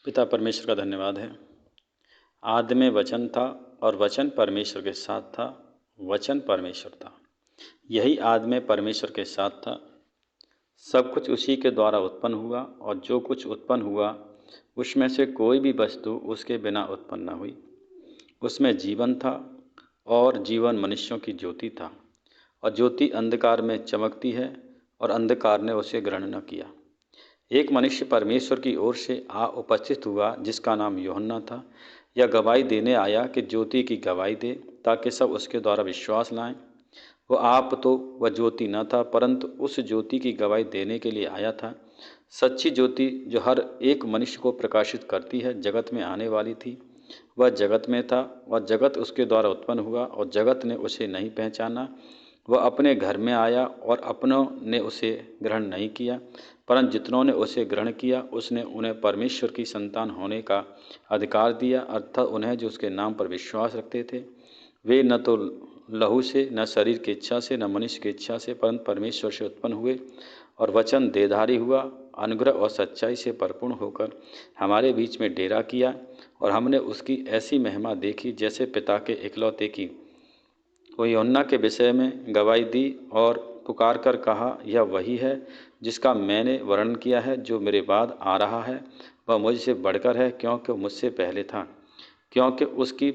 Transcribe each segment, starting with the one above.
पिता परमेश्वर का धन्यवाद है। आदि में वचन था और वचन परमेश्वर के साथ था, वचन परमेश्वर था। यही आदि में परमेश्वर के साथ था। सब कुछ उसी के द्वारा उत्पन्न हुआ और जो कुछ उत्पन्न हुआ उसमें से कोई भी वस्तु उसके बिना उत्पन्न न हुई। उसमें जीवन था और जीवन मनुष्यों की ज्योति था। और ज्योति अंधकार में चमकती है और अंधकार ने उसे ग्रहण न किया। एक मनुष्य परमेश्वर की ओर से आ उपस्थित हुआ जिसका नाम यूहन्ना था। यह गवाही देने आया कि ज्योति की गवाही दे, ताकि सब उसके द्वारा विश्वास लाएं। वह ज्योति न था, परंतु उस ज्योति की गवाही देने के लिए आया था। सच्ची ज्योति जो हर एक मनुष्य को प्रकाशित करती है, जगत में आने वाली थी। वह जगत में था और जगत उसके द्वारा उत्पन्न हुआ और जगत ने उसे नहीं पहचाना। वह अपने घर में आया और अपनों ने उसे ग्रहण नहीं किया, परंतु जितनों ने उसे ग्रहण किया उसने उन्हें परमेश्वर की संतान होने का अधिकार दिया, अर्थात उन्हें जो उसके नाम पर विश्वास रखते थे। वे न तो लहू से, न शरीर की इच्छा से, न मनुष्य की इच्छा से, परंतु परमेश्वर से उत्पन्न हुए। और वचन देहधारी हुआ, अनुग्रह और सच्चाई से परिपूर्ण होकर हमारे बीच में डेरा किया। और हमने उसकी ऐसी महिमा देखी जैसे पिता के इकलौते की। वो यूहन्ना के विषय में गवाही दी और पुकार कर कहा, यह वही है जिसका मैंने वर्णन किया है। जो मेरे बाद आ रहा है वह मुझसे बढ़कर है, क्योंकि मुझसे पहले था। क्योंकि उसकी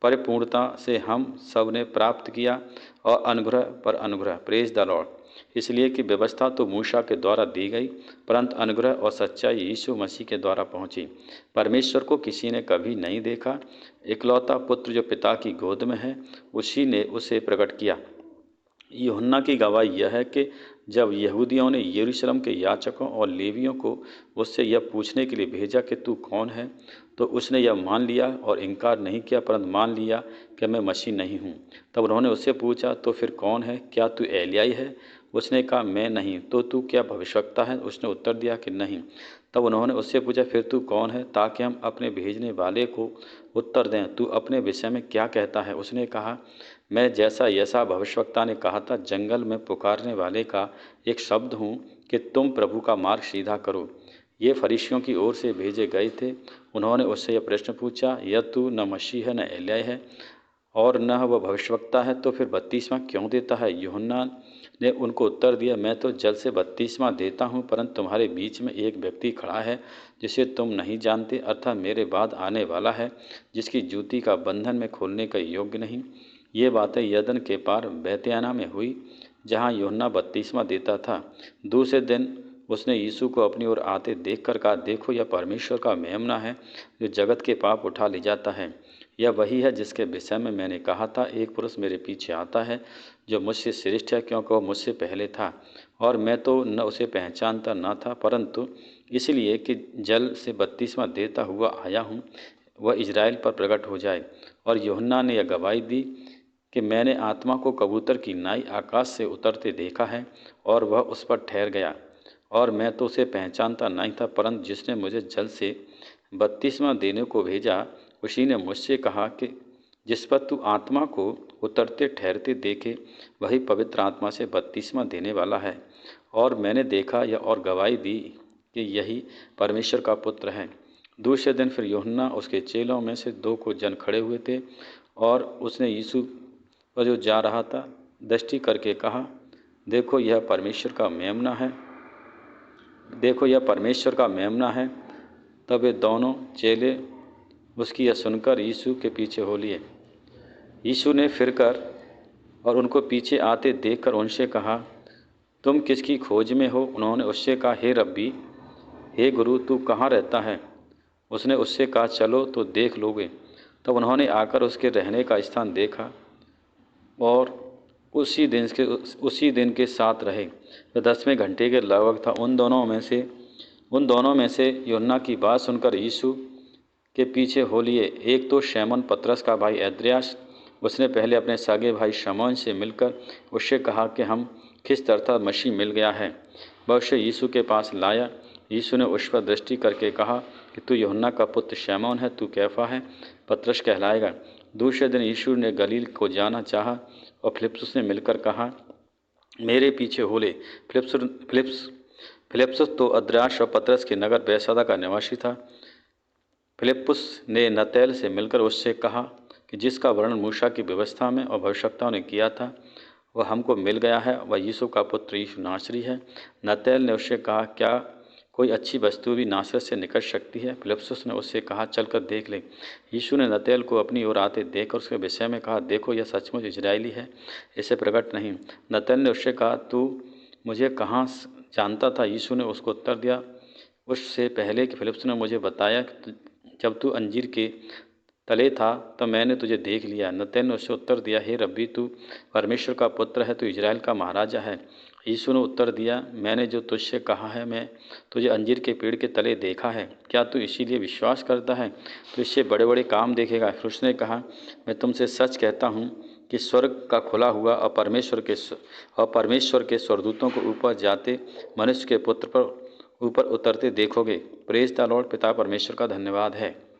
परिपूर्णता से हम सब ने प्राप्त किया और अनुग्रह पर अनुग्रह। Praise the Lord. इसलिए कि व्यवस्था तो मूसा के द्वारा दी गई, परंतु अनुग्रह और सच्चाई यीशु मसीह के द्वारा पहुंची। परमेश्वर को किसी ने कभी नहीं देखा, इकलौता पुत्र जो पिता की गोद में है उसी ने उसे प्रकट किया। यूहन्ना की गवाही यह है कि जब यहूदियों ने यरूशलेम के याजकों और लेवियों को उससे यह पूछने के लिए भेजा कि तू कौन है, तो उसने यह मान लिया और इनकार नहीं किया, परंतु मान लिया कि मैं मसीह नहीं हूँ। तब उन्होंने उससे पूछा, तो फिर कौन है? क्या तू एलियाह है? उसने कहा, मैं नहीं। तो तू क्या भविष्यवक्ता है? उसने उत्तर दिया कि नहीं। तब उन्होंने उससे पूछा, फिर तू कौन है, ताकि हम अपने भेजने वाले को उत्तर दें। तू अपने विषय में क्या कहता है? उसने कहा, मैं जैसा यशायाह भविष्यवक्ता ने कहा था, जंगल में पुकारने वाले का एक शब्द हूँ कि तुम प्रभु का मार्ग सीधा करो। ये फरीसियों की ओर से भेजे गए थे। उन्होंने उससे यह प्रश्न पूछा, यह तू न मसीह है, न एलिय्याह है और न वह भविष्यवक्ता है, तो फिर बपतिस्मा क्यों देता है? यूहन्ना ने उनको उत्तर दिया, मैं तो जल से बपतिस्मा देता हूँ, परंतु तुम्हारे बीच में एक व्यक्ति खड़ा है जिसे तुम नहीं जानते, अर्थात मेरे बाद आने वाला है, जिसकी जूती का बंधन में खोलने का योग्य नहीं। ये बातें यरदन के पार बैतयाना में हुई, जहाँ यूहन्ना बपतिस्मा देता था। दूसरे दिन उसने यीशु को अपनी ओर आते देखकर कहा, देखो, यह परमेश्वर का मेमना है जो जगत के पाप उठा ले जाता है। यह वही है जिसके विषय में मैंने कहा था, एक पुरुष मेरे पीछे आता है जो मुझसे श्रेष्ठ है, क्योंकि वह मुझसे पहले था। और मैं तो न उसे पहचानता न था, परंतु इसलिए कि जल से बपतिस्मा देता हुआ आया हूँ, वह इजराइल पर प्रकट हो जाए। और यूहन्ना ने यह गवाही दी कि मैंने आत्मा को कबूतर की नाई आकाश से उतरते देखा है और वह उस पर ठहर गया। और मैं तो उसे पहचानता नहीं था, परंतु जिसने मुझे जल से बपतिस्मा देने को भेजा उसी ने मुझसे कहा कि जिस पर तू आत्मा को उतरते ठहरते देखे, वही पवित्र आत्मा से बपतिस्मा देने वाला है। और मैंने देखा यह और गवाही दी कि यही परमेश्वर का पुत्र है। दूसरे दिन फिर यूहन्ना उसके चेलों में से दो को जन खड़े हुए थे, और उसने यीशु पर जो जा रहा था दृष्टि करके कहा, देखो यह परमेश्वर का मेमना है, देखो यह परमेश्वर का मेमना है। तब वे दोनों चेले उसकी यह सुनकर यीशु के पीछे हो लिए। यीशु ने फिरकर और उनको पीछे आते देखकर उनसे कहा, तुम किसकी खोज में हो? उन्होंने उससे कहा, हे रब्बी, हे गुरु, तू कहाँ रहता है? उसने उससे कहा, चलो तो देख लोगे। तब उन्होंने आकर उसके रहने का स्थान देखा और उसी दिन के साथ रहे। वह 10वें घंटे के लगभग था। उन दोनों में से यूहन्ना की बात सुनकर यीशु के पीछे हो लिए। एक तो शमौन पतरस का भाई अंद्रियास, उसने पहले अपने सगे भाई शमौन से मिलकर उससे कहा कि हम ख्रिस्त अर्थात मसीह मिल गया है। वह उसे यीशु के पास लाया। यीशु ने उस पर दृष्टि करके कहा कि तू यूहन्ना का पुत्र शमौन है, तू कैफा है, पतरस कहलाएगा। दूसरे दिन यीशु ने गलील को जाना चाहा और फिलिप्पुस ने मिलकर कहा, मेरे पीछे हो ले। फिलिप्पुस तो अद्रियास और पतरस के नगर बैतसैदा का निवासी था। फिलिप्पुस ने नतैल से मिलकर उससे कहा कि जिसका वर्णन मूसा की व्यवस्था में और भविष्यवक्ताओं ने किया था वह हमको मिल गया है, वह यीशु का पुत्र यीशु नासरी है। नतैल ने उससे कहा, क्या कोई अच्छी वस्तु भी नासरत से निकल सकती है? फिलिप्पुस ने उससे कहा, चलकर देख ले। यीशु ने नतैल को अपनी ओर आते देखकर उसके विषय में कहा, देखो यह सचमुच इजरायली है, इसे प्रकट नहीं। नतैल ने उससे कहा, तू मुझे कहाँ जानता था? यीशु ने उसको उत्तर दिया, उससे पहले कि फिलिप्पुस ने मुझे बताया, जब तू अंजीर के तले था तब मैंने तुझे देख लिया। नतैल ने उससे उत्तर दिया, हे रब्बी, तू परमेश्वर का पुत्र है, तू इजराइल का महाराजा है। यीशु ने उत्तर दिया, मैंने जो तुझसे कहा है, मैं तुझे अंजीर के पेड़ के तले देखा है, क्या तू इसीलिए विश्वास करता है? तो इससे बड़े बड़े काम देखेगा। फिर उसने कहा, मैं तुमसे सच कहता हूँ कि स्वर्ग का खुला हुआ और परमेश्वर के स्वर्गदूतों को ऊपर जाते, मनुष्य के पुत्र पर ऊपर उतरते देखोगे। Praise the Lord. पिता परमेश्वर का धन्यवाद है।